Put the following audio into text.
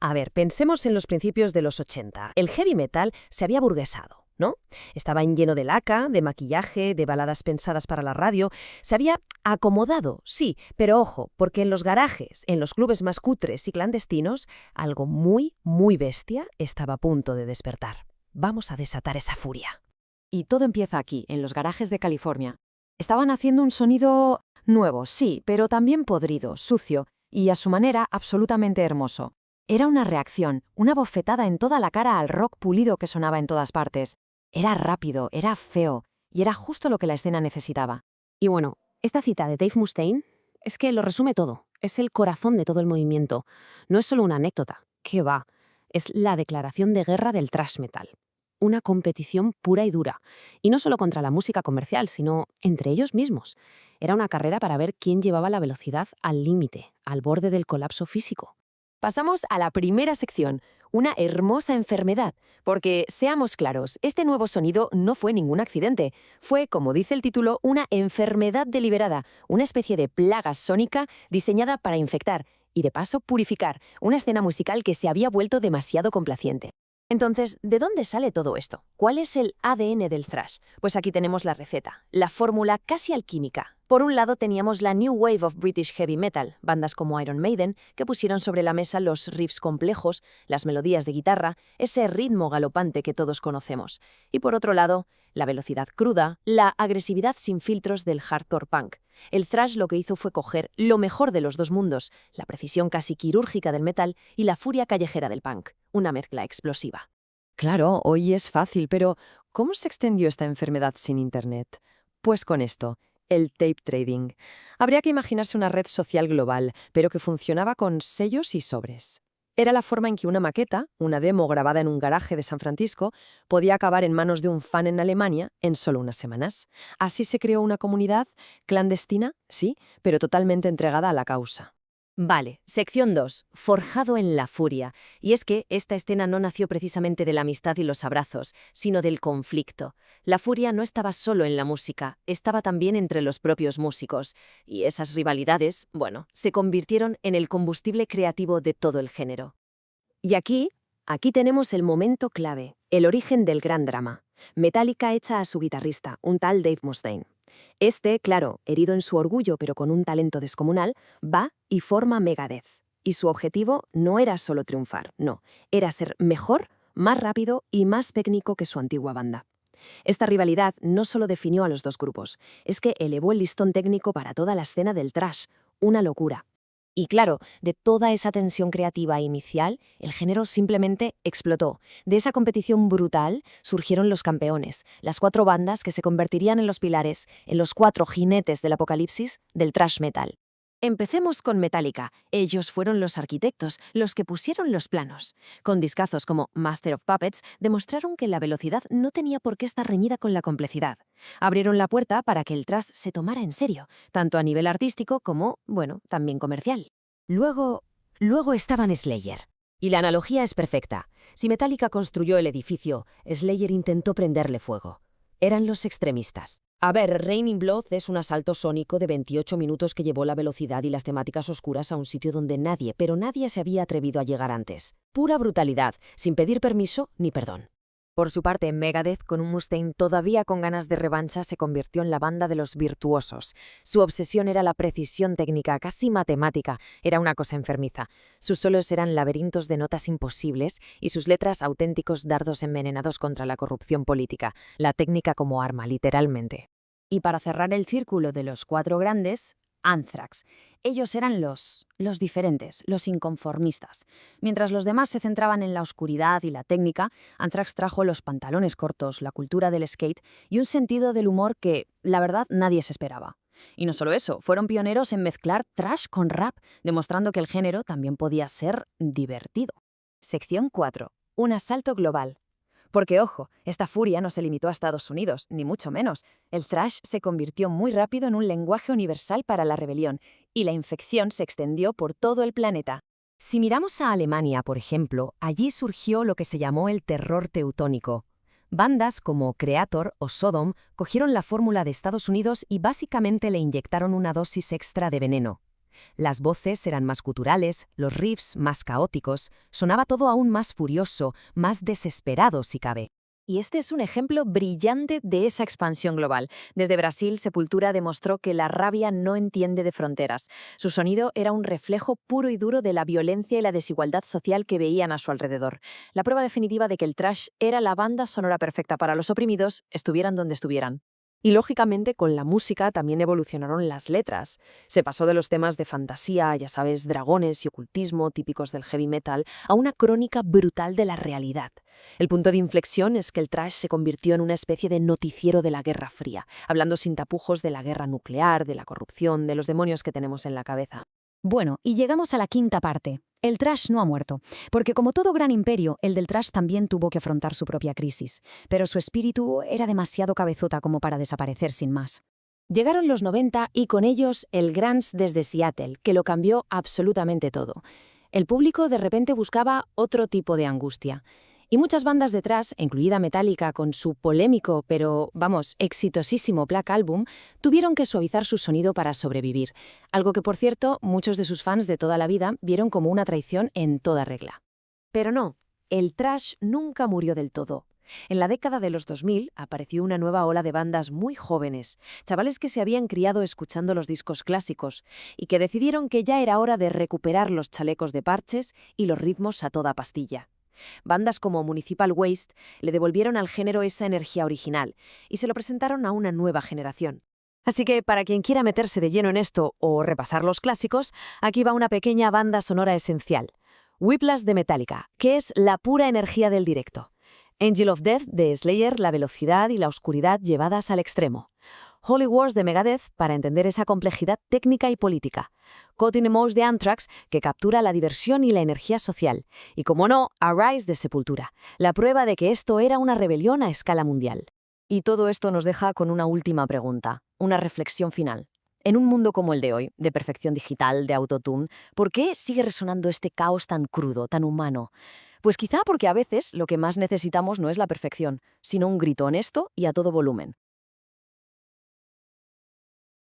A ver, pensemos en los principios de los 80. El heavy metal se había burguesado, ¿no? Estaba lleno de laca, de maquillaje, de baladas pensadas para la radio. Se había acomodado, sí, pero ojo, porque en los garajes, en los clubes más cutres y clandestinos, algo muy, muy bestia estaba a punto de despertar. Vamos a desatar esa furia. Y todo empieza aquí, en los garajes de California. Estaban haciendo un sonido nuevo, sí, pero también podrido, sucio y a su manera absolutamente hermoso. Era una reacción, una bofetada en toda la cara al rock pulido que sonaba en todas partes. Era rápido, era feo, y era justo lo que la escena necesitaba. Y bueno, esta cita de Dave Mustaine es que lo resume todo. Es el corazón de todo el movimiento. No es solo una anécdota, ¿qué va? Es la declaración de guerra del thrash metal. Una competición pura y dura. Y no solo contra la música comercial, sino entre ellos mismos. Era una carrera para ver quién llevaba la velocidad al límite, al borde del colapso físico. Pasamos a la primera sección, una hermosa enfermedad, porque, seamos claros, este nuevo sonido no fue ningún accidente. Fue, como dice el título, una enfermedad deliberada, una especie de plaga sónica diseñada para infectar y, de paso, purificar una escena musical que se había vuelto demasiado complaciente. Entonces, ¿de dónde sale todo esto? ¿Cuál es el ADN del thrash? Pues aquí tenemos la receta, la fórmula casi alquímica. Por un lado teníamos la New Wave of British Heavy Metal, bandas como Iron Maiden, que pusieron sobre la mesa los riffs complejos, las melodías de guitarra, ese ritmo galopante que todos conocemos. Y por otro lado, la velocidad cruda, la agresividad sin filtros del hardcore punk. El thrash lo que hizo fue coger lo mejor de los dos mundos, la precisión casi quirúrgica del metal y la furia callejera del punk, una mezcla explosiva. Claro, hoy es fácil, pero ¿cómo se extendió esta enfermedad sin Internet? Pues con esto, el tape trading. Habría que imaginarse una red social global, pero que funcionaba con sellos y sobres. Era la forma en que una maqueta, una demo grabada en un garaje de San Francisco, podía acabar en manos de un fan en Alemania en solo unas semanas. Así se creó una comunidad clandestina, sí, pero totalmente entregada a la causa. Vale, sección 2, forjado en la furia. Y es que esta escena no nació precisamente de la amistad y los abrazos, sino del conflicto. La furia no estaba solo en la música, estaba también entre los propios músicos. Y esas rivalidades, bueno, se convirtieron en el combustible creativo de todo el género. Y aquí tenemos el momento clave, el origen del gran drama. Metallica echa a su guitarrista, un tal Dave Mustaine. Este, claro, herido en su orgullo pero con un talento descomunal, va y forma Megadeth. Y su objetivo no era solo triunfar, no, era ser mejor, más rápido y más técnico que su antigua banda. Esta rivalidad no solo definió a los dos grupos, es que elevó el listón técnico para toda la escena del thrash, una locura. Y claro, de toda esa tensión creativa inicial, el género simplemente explotó. De esa competición brutal surgieron los campeones, las 4 bandas que se convertirían en los pilares, en los 4 jinetes del apocalipsis del thrash metal. Empecemos con Metallica. Ellos fueron los arquitectos, los que pusieron los planos. Con discazos como Master of Puppets, demostraron que la velocidad no tenía por qué estar reñida con la complejidad. Abrieron la puerta para que el thrash se tomara en serio, tanto a nivel artístico como, bueno, también comercial. Luego estaban Slayer. Y la analogía es perfecta. Si Metallica construyó el edificio, Slayer intentó prenderle fuego. Eran los extremistas. A ver, Raining Blood es un asalto sónico de 28 minutos que llevó la velocidad y las temáticas oscuras a un sitio donde nadie, pero nadie se había atrevido a llegar antes. Pura brutalidad, sin pedir permiso ni perdón. Por su parte, Megadeth, con un Mustaine todavía con ganas de revancha, se convirtió en la banda de los virtuosos. Su obsesión era la precisión técnica, casi matemática, era una cosa enfermiza. Sus solos eran laberintos de notas imposibles y sus letras auténticos dardos envenenados contra la corrupción política, la técnica como arma, literalmente. Y para cerrar el círculo de los 4 grandes, Anthrax. Ellos eran los diferentes, los inconformistas. Mientras los demás se centraban en la oscuridad y la técnica, Anthrax trajo los pantalones cortos, la cultura del skate y un sentido del humor que, la verdad, nadie se esperaba. Y no solo eso, fueron pioneros en mezclar thrash con rap, demostrando que el género también podía ser divertido. Sección 4. Un asalto global. Porque, ojo, esta furia no se limitó a Estados Unidos, ni mucho menos. El thrash se convirtió muy rápido en un lenguaje universal para la rebelión, y la infección se extendió por todo el planeta. Si miramos a Alemania, por ejemplo, allí surgió lo que se llamó el terror teutónico. Bandas como Kreator o Sodom cogieron la fórmula de Estados Unidos y básicamente le inyectaron una dosis extra de veneno. Las voces eran más guturales, los riffs más caóticos, sonaba todo aún más furioso, más desesperado si cabe. Y este es un ejemplo brillante de esa expansión global. Desde Brasil, Sepultura demostró que la rabia no entiende de fronteras. Su sonido era un reflejo puro y duro de la violencia y la desigualdad social que veían a su alrededor. La prueba definitiva de que el thrash era la banda sonora perfecta para los oprimidos, estuvieran donde estuvieran. Y lógicamente con la música también evolucionaron las letras. Se pasó de los temas de fantasía, ya sabes, dragones y ocultismo típicos del heavy metal, a una crónica brutal de la realidad. El punto de inflexión es que el thrash se convirtió en una especie de noticiero de la Guerra Fría, hablando sin tapujos de la guerra nuclear, de la corrupción, de los demonios que tenemos en la cabeza. Bueno, y llegamos a la quinta parte. El thrash no ha muerto, porque como todo gran imperio, el del thrash también tuvo que afrontar su propia crisis, pero su espíritu era demasiado cabezota como para desaparecer sin más. Llegaron los 90 y con ellos el grunge desde Seattle, que lo cambió absolutamente todo. El público de repente buscaba otro tipo de angustia. Y muchas bandas detrás, incluida Metallica con su polémico, pero, vamos, exitosísimo Black Album, tuvieron que suavizar su sonido para sobrevivir. Algo que, por cierto, muchos de sus fans de toda la vida vieron como una traición en toda regla. Pero no, el thrash nunca murió del todo. En la década de los 2000 apareció una nueva ola de bandas muy jóvenes, chavales que se habían criado escuchando los discos clásicos y que decidieron que ya era hora de recuperar los chalecos de parches y los ritmos a toda pastilla. Bandas como Municipal Waste le devolvieron al género esa energía original y se lo presentaron a una nueva generación. Así que para quien quiera meterse de lleno en esto o repasar los clásicos, aquí va una pequeña banda sonora esencial. Whiplash de Metallica, que es la pura energía del directo. Angel of Death de Slayer, la velocidad y la oscuridad llevadas al extremo. Holy Wars de Megadeth para entender esa complejidad técnica y política. Caught in the Mouse de Anthrax, que captura la diversión y la energía social. Y como no, Arise de Sepultura, la prueba de que esto era una rebelión a escala mundial. Y todo esto nos deja con una última pregunta, una reflexión final. En un mundo como el de hoy, de perfección digital, de autotune, ¿por qué sigue resonando este caos tan crudo, tan humano? Pues quizá porque a veces lo que más necesitamos no es la perfección, sino un grito honesto y a todo volumen.